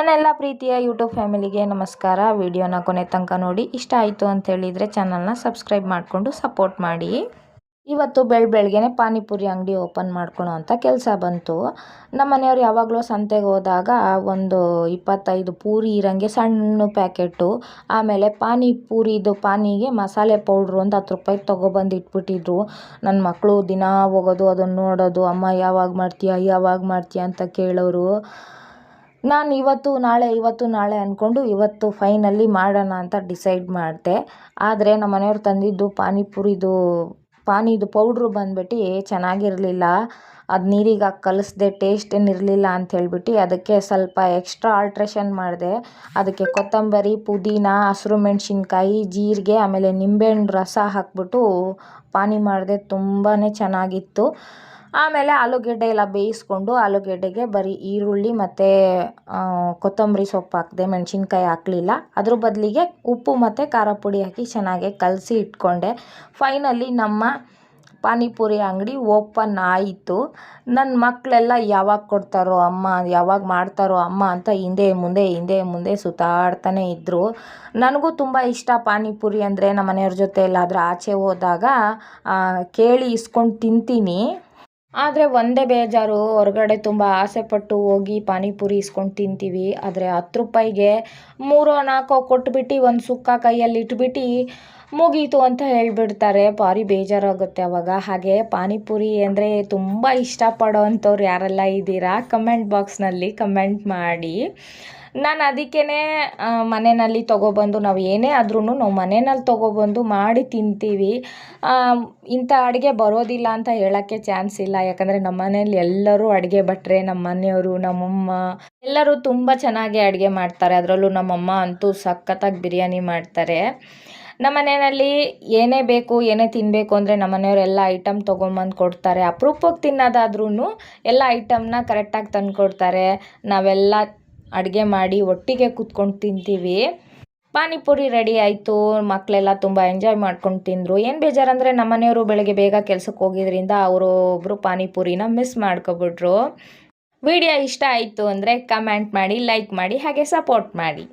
ನನ್ನೆಲ್ಲ ಪ್ರೀತಿಯ ಯೂಟ್ಯೂಬ್ ಫ್ಯಾಮಿಲಿಗೆ ನಮಸ್ಕಾರ. ವಿಡಿಯೋನ ಕೊನೆ ತನಕ ನೋಡಿ. ಇಷ್ಟ ಆಯಿತು ಅಂತ ಹೇಳಿದರೆ ಚಾನಲ್ನ ಸಬ್ಸ್ಕ್ರೈಬ್ ಮಾಡಿಕೊಂಡು ಸಪೋರ್ಟ್ ಮಾಡಿ. ಇವತ್ತು ಬೆಳಗ್ಗೆನೆ ಪಾನಿಪುರಿ ಅಂಗಡಿ ಓಪನ್ ಮಾಡ್ಕೊಳ್ಳೋ ಅಂತ ಕೆಲಸ ಬಂತು. ನಮ್ಮ ಮನೆಯವ್ರು ಯಾವಾಗಲೂ ಸಂತೆಗೆ ಹೋದಾಗ ಒಂದು 25 ಪೂರಿ ಇರೋಂಗೆ ಸಣ್ಣ ಪ್ಯಾಕೆಟು, ಆಮೇಲೆ ಪಾನಿಪುರಿದು ಪಾನಿಗೆ ಮಸಾಲೆ ಪೌಡ್ರು ಒಂದು 10 ರೂಪಾಯಿ ತೊಗೊಬಂದು ಇಟ್ಬಿಟ್ಟಿದ್ರು. ನನ್ನ ಮಕ್ಕಳು ದಿನ ಹೋಗೋದು ಅದನ್ನು ನೋಡೋದು, ಅಮ್ಮ ಯಾವಾಗ ಮಾಡ್ತೀಯಾ ಅಂತ ಕೇಳೋರು. ನಾನು ಇವತ್ತು ನಾಳೆ ಅಂದ್ಕೊಂಡು ಇವತ್ತು ಫೈನಲಿ ಮಾಡೋಣ ಅಂತ ಡಿಸೈಡ್ ಮಾಡಿದೆ. ಆದರೆ ನಮ್ಮ ಮನೆಯವ್ರು ತಂದಿದ್ದು ಪಾನಿದು ಪೌಡ್ರು ಬಂದ್ಬಿಟ್ಟು ಚೆನ್ನಾಗಿರಲಿಲ್ಲ. ಅದು ನೀರಿಗೆ ಹಾಕಿ ಕಲಿಸ್ದೆ, ಟೇಸ್ಟ್ ಏನಿರಲಿಲ್ಲ ಅಂತ ಹೇಳ್ಬಿಟ್ಟು ಅದಕ್ಕೆ ಸ್ವಲ್ಪ ಎಕ್ಸ್ಟ್ರಾ ಆಲ್ಟ್ರೇಷನ್ ಮಾಡಿದೆ. ಅದಕ್ಕೆ ಕೊತ್ತಂಬರಿ, ಪುದೀನ, ಹಸಿರು ಮೆಣಸಿನ್ಕಾಯಿ, ಜೀರಿಗೆ, ಆಮೇಲೆ ನಿಂಬೆಹಣ್ಣು ರಸ ಹಾಕ್ಬಿಟ್ಟು ಪಾನಿ ಮಾಡಿದೆ. ತುಂಬಾ ಚೆನ್ನಾಗಿತ್ತು. ಆಮೇಲೆ ಆಲೂಗೆಡ್ಡೆ ಎಲ್ಲ ಬೇಯಿಸ್ಕೊಂಡು ಆಲೂಗೆಡ್ಡೆಗೆ ಬರೀ ಈರುಳ್ಳಿ ಮತ್ತು ಕೊತ್ತಂಬರಿ ಸೊಪ್ಪು ಹಾಕಿದೆ, ಮೆಣಸಿನ್ಕಾಯಿ ಹಾಕಲಿಲ್ಲ. ಅದ್ರ ಬದಲಿಗೆ ಉಪ್ಪು ಮತ್ತು ಖಾರ ಪುಡಿ ಹಾಕಿ ಚೆನ್ನಾಗಿ ಕಲಸಿ ಇಟ್ಕೊಂಡೆ. ಫೈನಲಿ ನಮ್ಮ ಪಾನಿಪುರಿ ಅಂಗಡಿ ಓಪನ್ ಆಯಿತು. ನನ್ನ ಮಕ್ಕಳೆಲ್ಲ ಯಾವಾಗ ಕೊಡ್ತಾರೋ ಅಮ್ಮ, ಯಾವಾಗ ಮಾಡ್ತಾರೋ ಅಮ್ಮ ಅಂತ ಹಿಂದೆ ಮುಂದೆ ಸುತ್ತಾಡ್ತಾನೆ ಇದ್ದರು. ನನಗೂ ತುಂಬ ಇಷ್ಟ ಪಾನಿಪುರಿ ಅಂದರೆ. ನಮ್ಮ ಮನೆಯವ್ರ ಜೊತೆ ಎಲ್ಲಾದರೂ ಆಚೆ ಹೋದಾಗ ಕೇಳಿ ಇಸ್ಕೊಂಡು ತಿಂತೀನಿ. ಆದರೆ ಒಂದೇ ಬೇಜಾರು, ಹೊರಗಡೆ ತುಂಬ ಆಸೆಪಟ್ಟು ಹೋಗಿ ಪಾನಿಪುರಿ ಇಸ್ಕೊಂಡು ತಿಂತೀವಿ. ಆದರೆ 10 ರೂಪಾಯಿಗೆ 3-4 ಕೊಟ್ಬಿಟ್ಟು ಒಂದು ಸುಕ್ಕ ಕೈಯಲ್ಲಿ ಇಟ್ಬಿಟ್ಟು ಮುಗೀತು ಅಂತ ಹೇಳಿಬಿಡ್ತಾರೆ. ಭಾರಿ ಬೇಜಾರಾಗುತ್ತೆ ಅವಾಗ. ಹಾಗೆ ಪಾನಿಪುರಿ ಅಂದರೆ ತುಂಬ ಇಷ್ಟಪಡೋ ಅಂಥವ್ರು ಯಾರೆಲ್ಲ ಇದ್ದೀರಾ ಕಮೆಂಟ್ ಬಾಕ್ಸ್ನಲ್ಲಿ ಕಮೆಂಟ್ ಮಾಡಿ. ನಾನು ಅದಕ್ಕೇ ಮನೆಯಲ್ಲಿ ತೊಗೊಬಂದು, ನಾವು ಏನೇ ಆದ್ರೂ ನಾವು ಮನೆಯಲ್ಲಿ ತೊಗೊಬಂದು ಮಾಡಿ ತಿಂತೀವಿ. ಇಂಥ ಅಡುಗೆ ಬರೋದಿಲ್ಲ ಅಂತ ಹೇಳೋಕ್ಕೆ ಚಾನ್ಸ್ ಇಲ್ಲ. ಯಾಕಂದರೆ ನಮ್ಮ ಮನೇಲಿ ಎಲ್ಲರೂ ಅಡುಗೆ ಭಟ್ರೆ. ನಮ್ಮ ಮನೆಯವರು, ನಮ್ಮಮ್ಮ ಎಲ್ಲರೂ ತುಂಬ ಚೆನ್ನಾಗಿ ಅಡುಗೆ ಮಾಡ್ತಾರೆ. ಅದರಲ್ಲೂ ನಮ್ಮಮ್ಮ ಅಂತೂ ಸಖತ್ತಾಗಿ ಬಿರಿಯಾನಿ ಮಾಡ್ತಾರೆ. ನಮ್ಮ ಮನೆಯಲ್ಲಿ ಏನೇ ತಿನ್ನಬೇಕು ಅಂದರೆ ನಮ್ಮ ಮನೆಯವ್ರು ಎಲ್ಲ ಐಟಮ್ ತೊಗೊಂಬಂದು ಕೊಡ್ತಾರೆ. ಅಪರೂಪಕ್ಕೆ ತಿನ್ನೋದಾದ್ರೂ ಎಲ್ಲ ಐಟಮ್ನ ಕರೆಕ್ಟಾಗಿ ತಂದು ಕೊಡ್ತಾರೆ. ನಾವೆಲ್ಲ ಅಡುಗೆ ಮಾಡಿ ಒಟ್ಟಿಗೆ ಕೂತ್ಕೊಂಡು ತಿಂತೀವಿ. ಪಾನಿಪುರಿ ರೆಡಿ ಆಯಿತು. ಮಕ್ಕಳೆಲ್ಲ ತುಂಬ ಎಂಜಾಯ್ ಮಾಡ್ಕೊಂಡು ತಿಂದರು. ಏನು ಬೇಜಾರಂದರೆ ನಮ್ಮ ಮನೆಯವರು ಬೆಳಗ್ಗೆ ಬೇಗ ಕೆಲಸಕ್ಕೆ ಹೋಗಿದ್ರಿಂದ ಒಬ್ಬರು ಪಾನಿಪುರಿನ ಮಿಸ್ ಮಾಡ್ಕೊಬಿಟ್ರು. ವಿಡಿಯೋ ಇಷ್ಟ ಆಯಿತು ಅಂದರೆ ಕಮೆಂಟ್ ಮಾಡಿ, ಲೈಕ್ ಮಾಡಿ, ಹಾಗೆ ಸಪೋರ್ಟ್ ಮಾಡಿ.